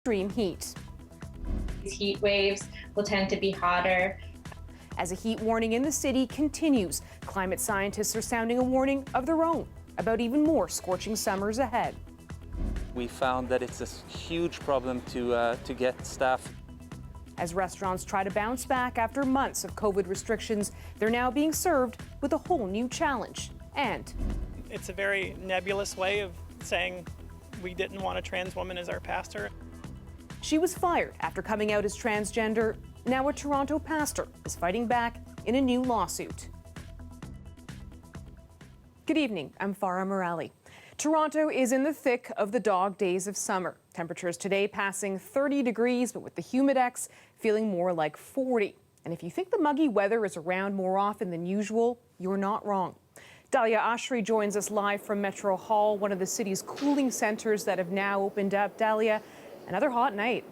extreme heat. These heat waves will tend to be hotter. As a heat warning in the city continues, climate scientists are sounding a warning of their own about even more scorching summers ahead. We found that it's a huge problem to get staff. As restaurants try to bounce back after months of COVID restrictions, they're now being served with a whole new challenge. And it's a very nebulous way of saying we didn't want a trans woman as our pastor. She was fired after coming out as transgender. Now a Toronto pastor is fighting back in a new lawsuit. Good evening, I'm Farah Morali. Toronto is in the thick of the dog days of summer. Temperatures today passing 30 degrees, but with the humidex feeling more like 40. And if you think the muggy weather is around more often than usual, you're not wrong. Dalia Ashri joins us live from Metro Hall, one of the city's cooling centers that have now opened up. Dalia, another hot night.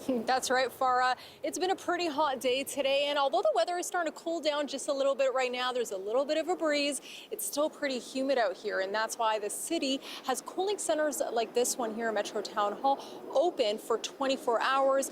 That's right, Farah. It's been a pretty hot day today, and although the weather is starting to cool down just a little bit right now, there's a little bit of a breeze. It's still pretty humid out here, and that's why the city has cooling centers like this one here at Metro Town Hall open for 24 hours,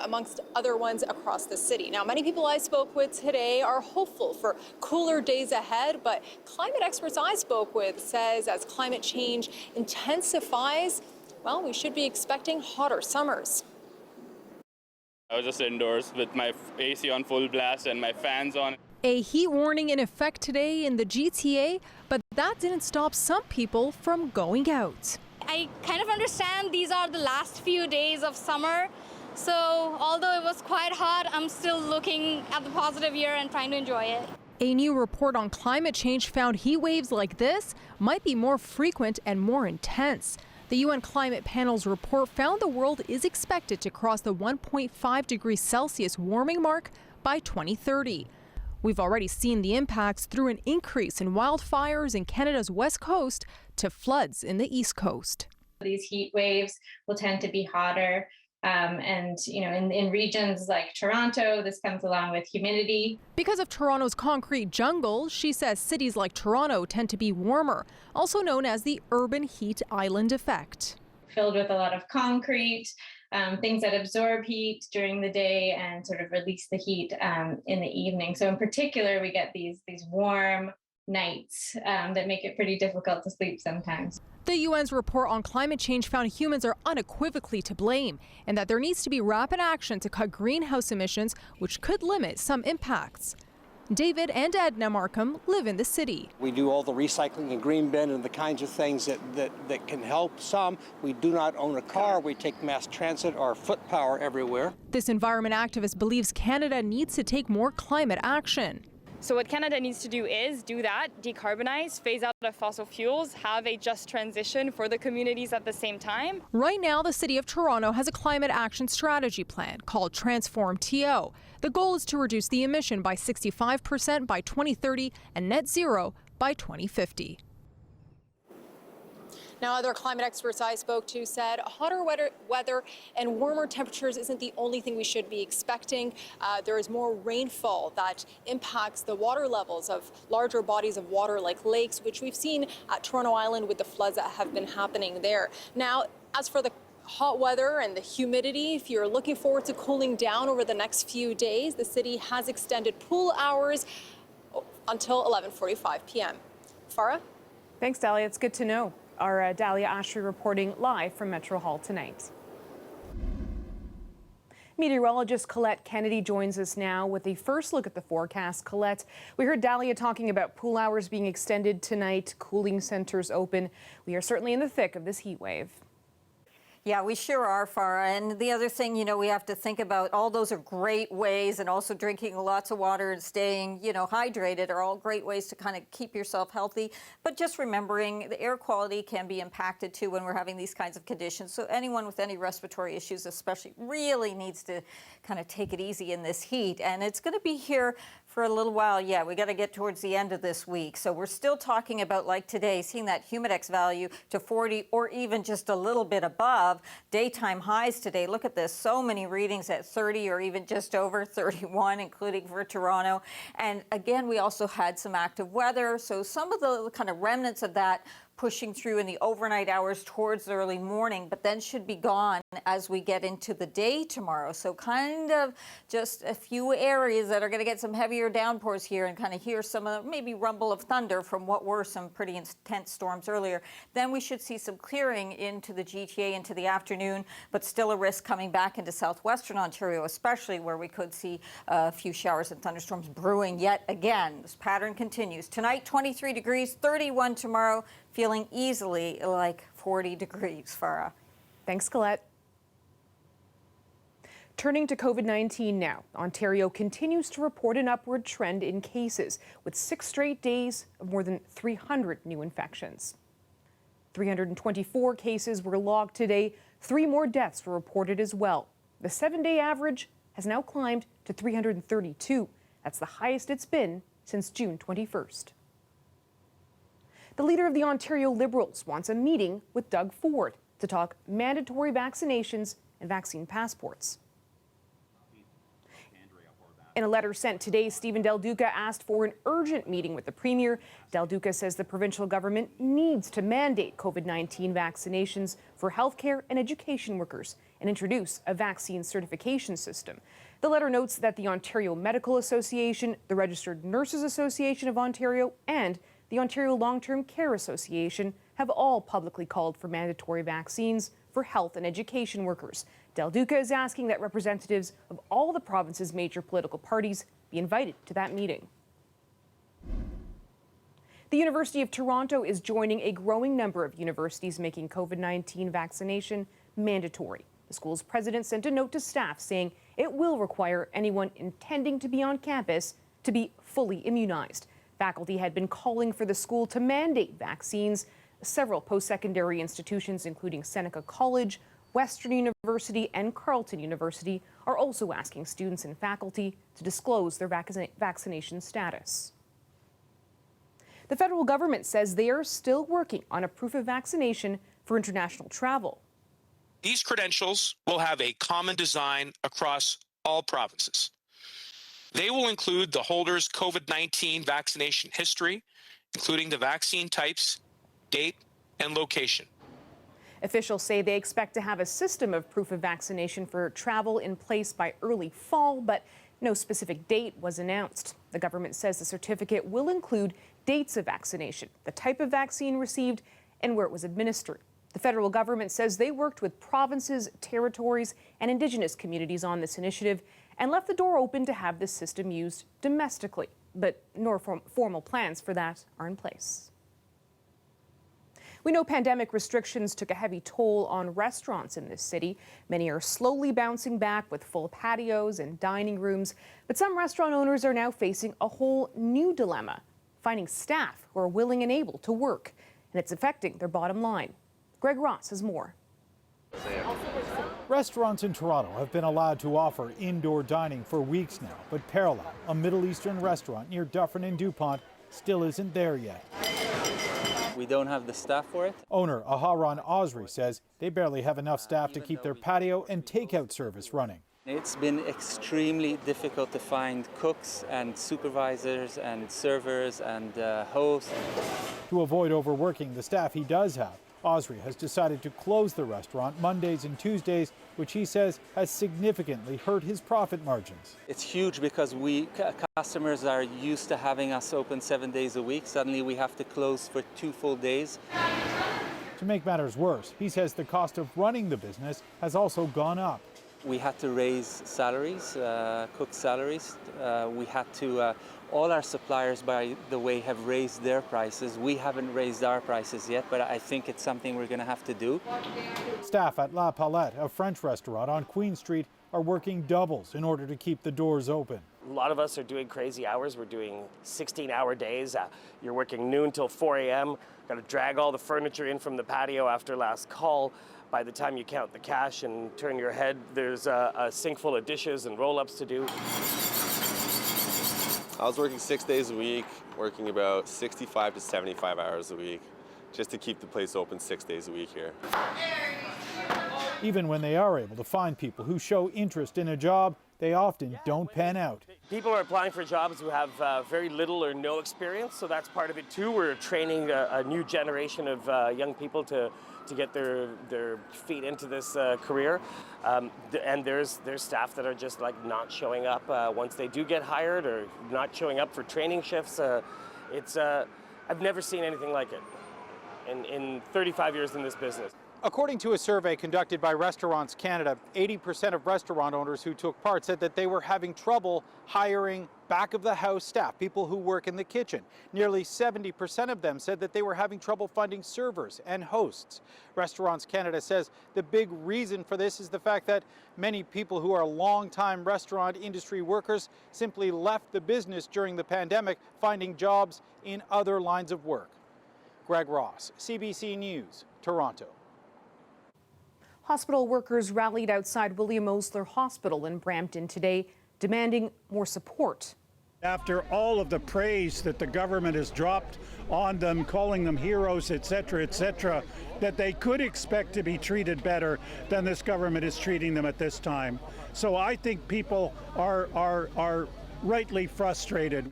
amongst other ones across the city. Now, many people I spoke with today are hopeful for cooler days ahead, but climate experts I spoke with says as climate change intensifies, well, we should be expecting hotter summers. I was just indoors with my AC on full blast and my fans on. A heat warning in effect today in the GTA, but that didn't stop some people from going out. I kind of understand these are the last few days of summer, so although it was quite hot, I'm still looking at the positive here and trying to enjoy it. A new report on climate change found heat waves like this might be more frequent and more intense. The UN Climate Panel's report found the world is expected to cross the 1.5 degrees Celsius warming mark by 2030. We've already seen the impacts through an increase in wildfires in Canada's west coast to floods in the east coast. These heat waves will tend to be hotter. And, you know, in regions like Toronto, this comes along with humidity. Because of Toronto's concrete jungle, she says cities like Toronto tend to be warmer, also known as the urban heat island effect. Filled with a lot of concrete, things that absorb heat during the day and sort of release the heat in the evening. So in particular, we get these warm nights that make it pretty difficult to sleep sometimes. The UN's report on climate change found humans are unequivocally to blame and that there needs to be rapid action to cut greenhouse emissions, which could limit some impacts. David and Edna Markham live in the city. We do all the recycling and green bin and the kinds of things that can help some. We do not own a car. We take mass transit or foot power everywhere. This environment activist believes Canada needs to take more climate action. So what Canada needs to do is do that, decarbonize, phase out of fossil fuels, have a just transition for the communities at the same time. Right now, the City of Toronto has a climate action strategy plan called Transform TO. The goal is to reduce the emission by 65% by 2030 and net zero by 2050. Now, other climate experts I spoke to said hotter weather and warmer temperatures isn't the only thing we should be expecting. There is more rainfall that impacts the water levels of larger bodies of water like lakes, which we've seen at Toronto Island with the floods that have been happening there. Now, as for the hot weather and the humidity, if you're looking forward to cooling down over the next few days, the city has extended pool hours until 11:45 p.m. Farah? Thanks, Dalia. It's good to know. Our Dalia Ashri reporting live from Metro Hall tonight. Meteorologist Colette Kennedy joins us now with a first look at the forecast. Colette, we heard Dalia talking about pool hours being extended tonight, cooling centers open. We are certainly in the thick of this heat wave. Yeah, we sure are, Farah. And the other thing, you know, we have to think about, all those are great ways, and also drinking lots of water and staying, you know, hydrated are all great ways to kind of keep yourself healthy. But just remembering the air quality can be impacted too when we're having these kinds of conditions. So anyone with any respiratory issues especially really needs to kind of take it easy in this heat. And it's going to be here for a little while. Yeah, we got to get towards the end of this week. So we're still talking about, like today, seeing that humidex value to 40 or even just a little bit above. Daytime highs today, look at this, so many readings at 30 or even just over 31, including for Toronto. And again, we also had some active weather, so some of the kind of remnants of that pushing through in the overnight hours towards the early morning, but then should be gone as we get into the day tomorrow. So kind of just a few areas that are going to get some heavier downpours here and kind of hear some of the maybe rumble of thunder from what were some pretty intense storms earlier. Then we should see some clearing into the GTA into the afternoon, but still a risk coming back into southwestern Ontario, especially where we could see a few showers and thunderstorms brewing yet again. This pattern continues. Tonight, 23 degrees, 31 tomorrow, feeling easily like 40 degrees, Farah. Thanks, Colette. Turning to COVID-19 now, Ontario continues to report an upward trend in cases, with 6 straight days of more than 300 new infections. 324 cases were logged today. 3 more deaths were reported as well. The 7-day average has now climbed to 332. That's the highest it's been since June 21st. The leader of the Ontario Liberals wants a meeting with Doug Ford to talk mandatory vaccinations and vaccine passports. In a letter sent today, Stephen Del Duca asked for an urgent meeting with the Premier. Del Duca says the provincial government needs to mandate COVID-19 vaccinations for healthcare and education workers and introduce a vaccine certification system. The letter notes that the Ontario Medical Association, the Registered Nurses Association of Ontario, and the Ontario Long-Term Care Association have all publicly called for mandatory vaccines for health and education workers. Del Duca is asking that representatives of all the province's major political parties be invited to that meeting. The University of Toronto is joining a growing number of universities making COVID-19 vaccination mandatory. The school's president sent a note to staff saying it will require anyone intending to be on campus to be fully immunized. Faculty had been calling for the school to mandate vaccines. Several post-secondary institutions, including Seneca College, Western University, and Carleton University, are also asking students and faculty to disclose their vaccination status. The federal government says they are still working on a proof of vaccination for international travel. These credentials will have a common design across all provinces. They will include the holder's COVID-19 vaccination history, including the vaccine types, date, and location. Officials say they expect to have a system of proof of vaccination for travel in place by early fall, but no specific date was announced. The government says the certificate will include dates of vaccination, the type of vaccine received, and where it was administered. The federal government says they worked with provinces, territories, and Indigenous communities on this initiative and left the door open to have this system used domestically, but no formal plans for that are in place. We know pandemic restrictions took a heavy toll on restaurants in this city. Many are slowly bouncing back with full patios and dining rooms, but some restaurant owners are now facing a whole new dilemma, finding staff who are willing and able to work, and it's affecting their bottom line. Greg Ross has more. Restaurants in Toronto have been allowed to offer indoor dining for weeks now, but Parallel, a Middle Eastern restaurant near Dufferin and DuPont, still isn't there yet. We don't have the staff for it. Owner Aharon Osri says they barely have enough staff to keep their patio and takeout service running. It's been extremely difficult to find cooks and supervisors and servers and hosts. To avoid overworking the staff he does have, Osri has decided to close the restaurant Mondays and Tuesdays, which he says has significantly hurt his profit margins. It's huge because customers are used to having us open 7 days a week. Suddenly we have to close for 2 full days. To make matters worse, he says the cost of running the business has also gone up. We had to raise salaries, cook salaries. We had to, all our suppliers, by the way, have raised their prices. We haven't raised our prices yet, but I think it's something we're going to have to do. Staff at La Palette, a French restaurant on Queen Street, are working doubles in order to keep the doors open. A lot of us are doing crazy hours. We're doing 16-hour days. You're working noon till 4 a.m. Got to drag all the furniture in from the patio after last call. By the time you count the cash and turn your head, there's a sink full of dishes and roll-ups to do. I was working 6 days a week, working about 65 to 75 hours a week, just to keep the place open 6 days a week here. Even when they are able to find people who show interest in a job, they often don't pan out. People are applying for jobs who have very little or no experience, so that's part of it too. We're training a new generation of young people to get their feet into this career. And there's staff that are just like not showing up once they do get hired, or not showing up for training shifts. I've never seen anything like it in 35 years in this business. According to a survey conducted by Restaurants Canada, 80% of restaurant owners who took part said that they were having trouble hiring back-of-the-house staff, people who work in the kitchen. Nearly 70% of them said that they were having trouble finding servers and hosts. Restaurants Canada says the big reason for this is the fact that many people who are long-time restaurant industry workers simply left the business during the pandemic, finding jobs in other lines of work. Greg Ross, CBC News, Toronto. Hospital workers rallied outside William Osler Hospital in Brampton today, demanding more support. After all of the praise that the government has dropped on them, calling them heroes, et cetera, that they could expect to be treated better than this government is treating them at this time. So I think people are rightly frustrated.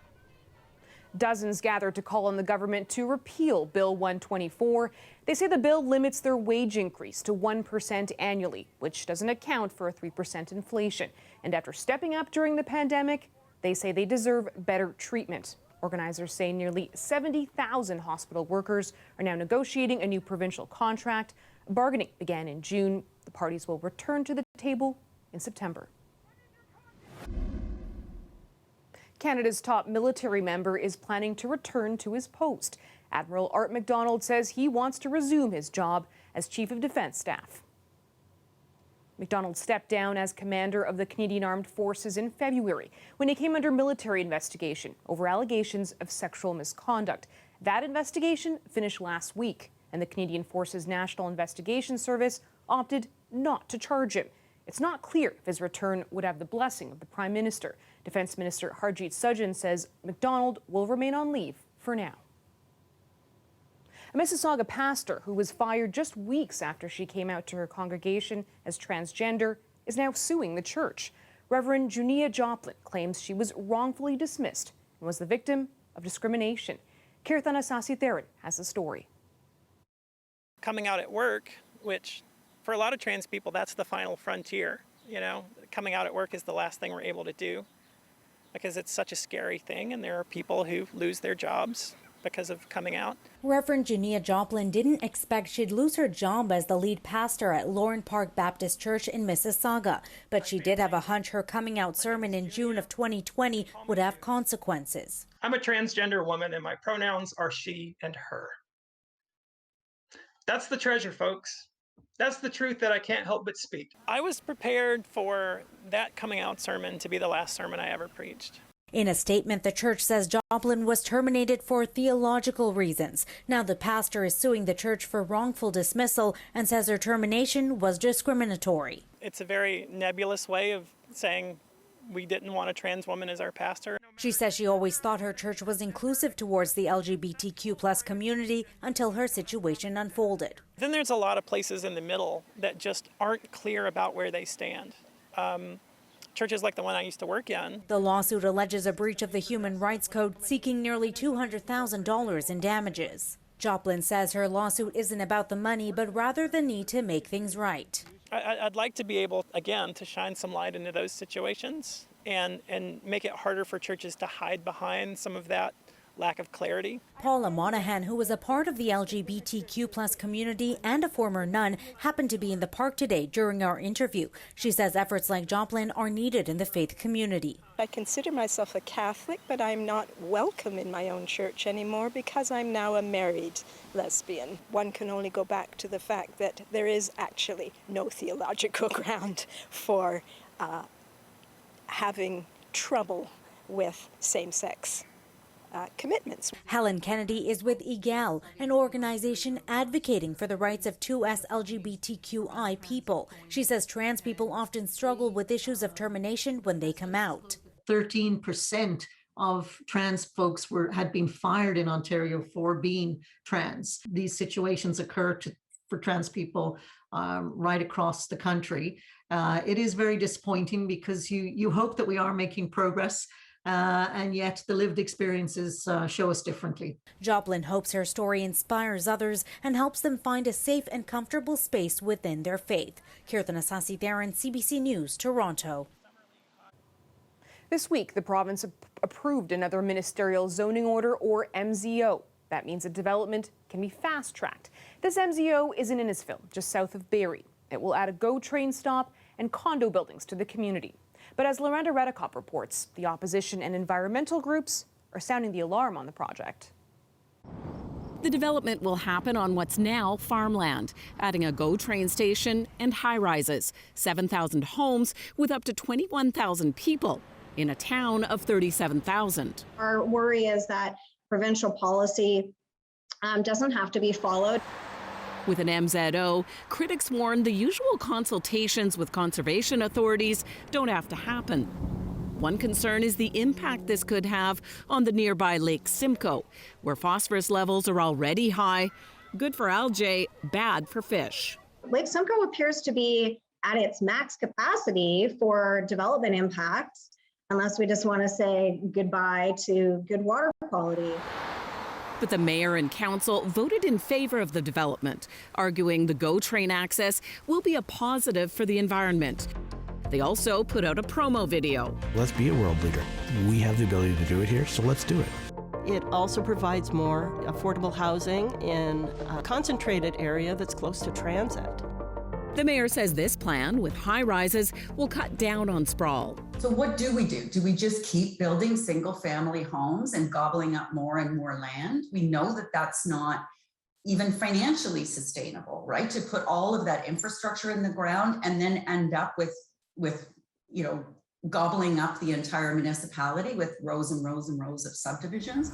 Dozens gathered to call on the government to repeal Bill 124. They say the bill limits their wage increase to 1% annually, which doesn't account for a 3% inflation. And after stepping up during the pandemic, they say they deserve better treatment. Organizers say nearly 70,000 hospital workers are now negotiating a new provincial contract. Bargaining began in June. The parties will return to the table in September. Canada's top military member is planning to return to his post. Admiral Art MacDonald says he wants to resume his job as Chief of Defence Staff. MacDonald stepped down as commander of the Canadian Armed Forces in February when he came under military investigation over allegations of sexual misconduct. That investigation finished last week, and the Canadian Forces National Investigation Service opted not to charge him. It's not clear if his return would have the blessing of the Prime Minister. Defence Minister Harjit Sajjan says MacDonald will remain on leave for now. A Mississauga pastor who was fired just weeks after she came out to her congregation as transgender is now suing the church. Reverend Junia Joplin claims she was wrongfully dismissed and was the victim of discrimination. Kirthana Sasitharan has the story. Coming out at work, which for a lot of trans people, that's the final frontier. You know, coming out at work is the last thing we're able to do because it's such a scary thing, and there are people who lose their jobs because of coming out. Reverend Junia Joplin didn't expect she'd lose her job as the lead pastor at Lauren Park Baptist Church in Mississauga, but she did have a hunch her coming out sermon in June of 2020 would have consequences. I'm a transgender woman and my pronouns are she and her. That's the treasure, folks. That's the truth that I can't help but speak. I was prepared for that coming out sermon to be the last sermon I ever preached. In a statement, the church says Joplin was terminated for theological reasons. Now the pastor is suing the church for wrongful dismissal and says her termination was discriminatory. It's a very nebulous way of saying we didn't want a trans woman as our pastor. She says she always thought her church was inclusive towards the LGBTQ+ community until her situation unfolded. Then there's a lot of places in the middle that just aren't clear about where they stand. Churches like the one I used to work in. The lawsuit alleges a breach of the Human Rights Code, seeking nearly $200,000 in damages. Joplin says her lawsuit isn't about the money, but rather the need to make things right. I'd like to be able, again, to shine some light into those situations and make it harder for churches to hide behind some of that lack of clarity. Paula Monahan, who was a part of the LGBTQ+ community and a former nun, happened to be in the park today during our interview. She says efforts like Joplin are needed in the faith community. I consider myself a Catholic, but I'm not welcome in my own church anymore because I'm now a married lesbian. One can only go back to the fact that there is actually no theological ground for having trouble with same-sex commitments. Helen Kennedy is with EGAL, an organization advocating for the rights of 2S LGBTQI people. She says trans people often struggle with issues of termination when they come out. 13% of trans folks had been fired in Ontario for being trans. These situations occur to for trans people right across the country. It is very disappointing because you hope that we are making progress. And yet the lived experiences show us differently. Joplin hopes her story inspires others and helps them find a safe and comfortable space within their faith. Kirtan Asasi-Theron, CBC News, Toronto. This week, the province approved another ministerial zoning order, or MZO. That means a development can be fast-tracked. This MZO is in Innisfil, just south of Barrie. It will add a GO train stop and condo buildings to the community. But as Lorenda Redekop reports, the opposition and environmental groups are sounding the alarm on the project. The development will happen on what's now farmland, adding a GO train station and high-rises, 7,000 homes with up to 21,000 people in a town of 37,000. Our worry is that provincial policy doesn't have to be followed. With an MZO, critics warn the usual consultations with conservation authorities don't have to happen. One concern is the impact this could have on the nearby Lake Simcoe, where phosphorus levels are already high. Good for algae, bad for fish. Lake Simcoe appears to be at its max capacity for development impacts, unless we just want to say goodbye to good water quality. But the mayor and council voted in favor of the development, arguing the GO train access will be a positive for the environment. They also put out a promo video. Let's be a world leader. We have the ability to do it here, so let's do it. It also provides more affordable housing in a concentrated area that's close to transit. The mayor says this plan, with high rises, will cut down on sprawl. So what do? Do we just keep building single-family homes and gobbling up more and more land? We know that that's not even financially sustainable, right? To put all of that infrastructure in the ground and then end up with gobbling up the entire municipality with rows and rows and rows of subdivisions.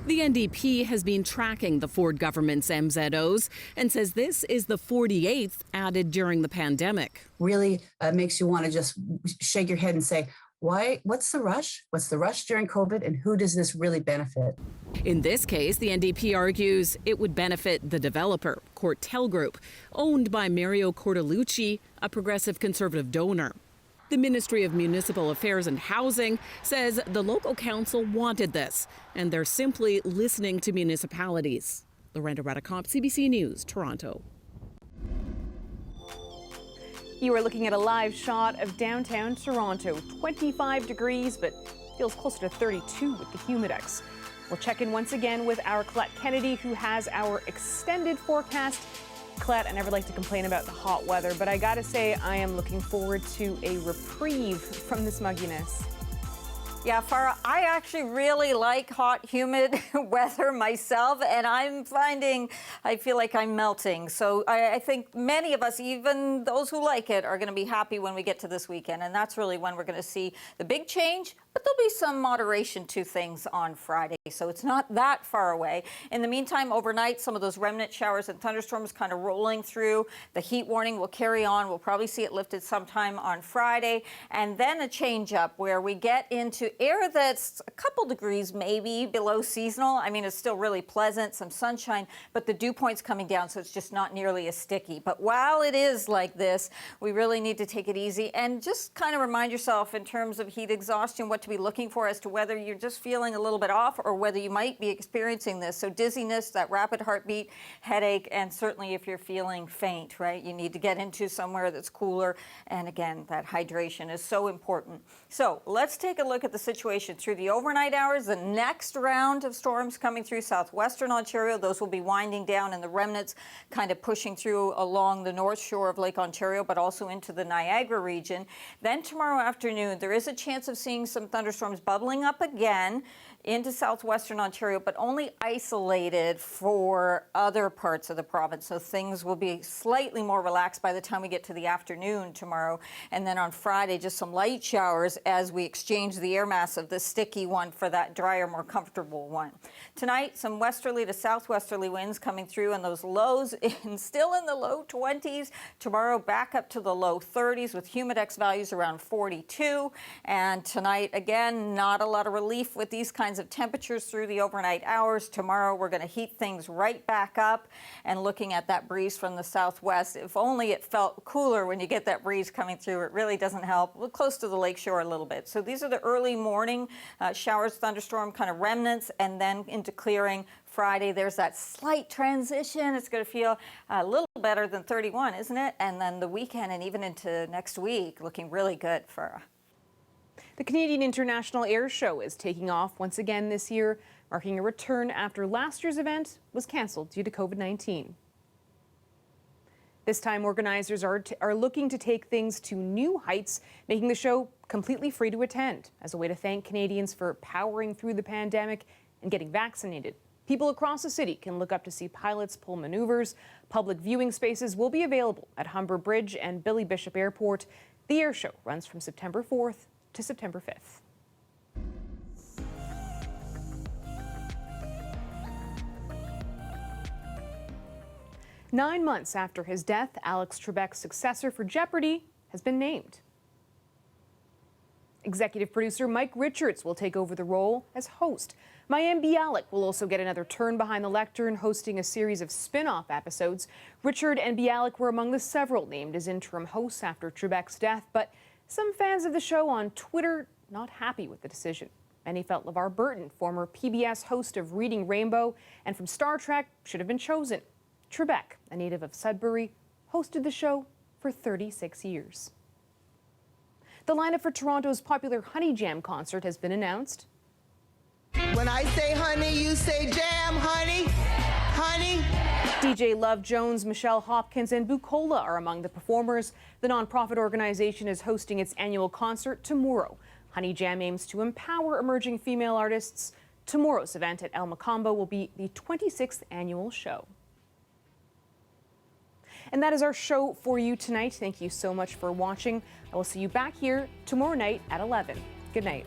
The NDP has been tracking the Ford government's MZOs and says this is the 48th added during the pandemic. Really makes you want to just shake your head and say, why? What's the rush? What's the rush during COVID, and who does this really benefit? In this case, the NDP argues it would benefit the developer, Cortel Group, owned by Mario Cortellucci, a progressive conservative donor. The Ministry of Municipal Affairs and Housing says the local council wanted this, and they're simply listening to municipalities. Lorenda Redekop, CBC News, Toronto. You are looking at a live shot of downtown Toronto. 25 degrees, but feels closer to 32 with the humidex. We'll check in once again with our Colette Kennedy, who has our extended forecast. Colette, I never like to complain about the hot weather, but I gotta say I am looking forward to a reprieve from this mugginess. Yeah, Farah, I actually really like hot, humid weather myself, and I feel like I'm melting. So I think many of us, even those who like it, are going to be happy when we get to this weekend, and that's really when we're going to see the big change. But there'll be some moderation to things on Friday, so it's not that far away. In the meantime, overnight, some of those remnant showers and thunderstorms kind of rolling through. The heat warning will carry on. We'll probably see it lifted sometime on Friday, and then a change up where we get into air that's a couple degrees maybe below seasonal. I mean, it's still really pleasant, some sunshine, but the dew point's coming down, so it's just not nearly as sticky. But while it is like this, we really need to take it easy and just kind of remind yourself in terms of heat exhaustion what to be looking for as to whether you're just feeling a little bit off or whether you might be experiencing this. So dizziness, that rapid heartbeat, headache, and certainly if you're feeling faint, right? You need to get into somewhere that's cooler. And again, that hydration is so important. So let's take a look at the situation through the overnight hours. The next round of storms coming through southwestern Ontario, those will be winding down and the remnants kind of pushing through along the north shore of Lake Ontario, but also into the Niagara region. Then tomorrow afternoon, there is a chance of seeing some thunderstorms bubbling up again into southwestern Ontario, but only isolated for other parts of the province. So things will be slightly more relaxed by the time we get to the afternoon tomorrow. And then on Friday, just some light showers as we exchange the air mass massive, the sticky one for that drier, more comfortable one. Tonight, some westerly to southwesterly winds coming through, and those lows still in the low 20s. Tomorrow, back up to the low 30s with humidex values around 42. And tonight, again, not a lot of relief with these kinds of temperatures through the overnight hours. Tomorrow, we're going to heat things right back up, and looking at that breeze from the southwest, if only it felt cooler when you get that breeze coming through. It really doesn't help. We're close to the lakeshore a little bit. So these are the early morning showers, thunderstorm kind of remnants, and then into clearing. Friday, there's that slight transition. It's going to feel a little better than 31, isn't it? And then the weekend and even into next week looking really good for. The Canadian International Air Show is taking off once again this year, marking a return after last year's event was canceled due to COVID-19. This time, organizers are looking to take things to new heights, making the show completely free to attend as a way to thank Canadians for powering through the pandemic and getting vaccinated. People across the city can look up to see pilots pull maneuvers. Public viewing spaces will be available at Humber Bridge and Billy Bishop Airport. The air show runs from September 4th to September 5th. Nine months after his death, Alex Trebek's successor for Jeopardy has been named. Executive producer Mike Richards will take over the role as host. Mayim Bialik will also get another turn behind the lectern, hosting a series of spin-off episodes. Richard and Bialik were among the several named as interim hosts after Trebek's death, but some fans of the show on Twitter not happy with the decision. Many felt LeVar Burton, former PBS host of Reading Rainbow and from Star Trek, should have been chosen. Trebek, a native of Sudbury, hosted the show for 36 years. The lineup for Toronto's popular Honey Jam concert has been announced. When I say honey, you say jam, honey, honey. DJ Love Jones, Michelle Hopkins, and Bukola are among the performers. The nonprofit organization is hosting its annual concert tomorrow. Honey Jam aims to empower emerging female artists. Tomorrow's event at El Macombo will be the 26th annual show. And that is our show for you tonight. Thank you so much for watching. I will see you back here tomorrow night at 11. Good night.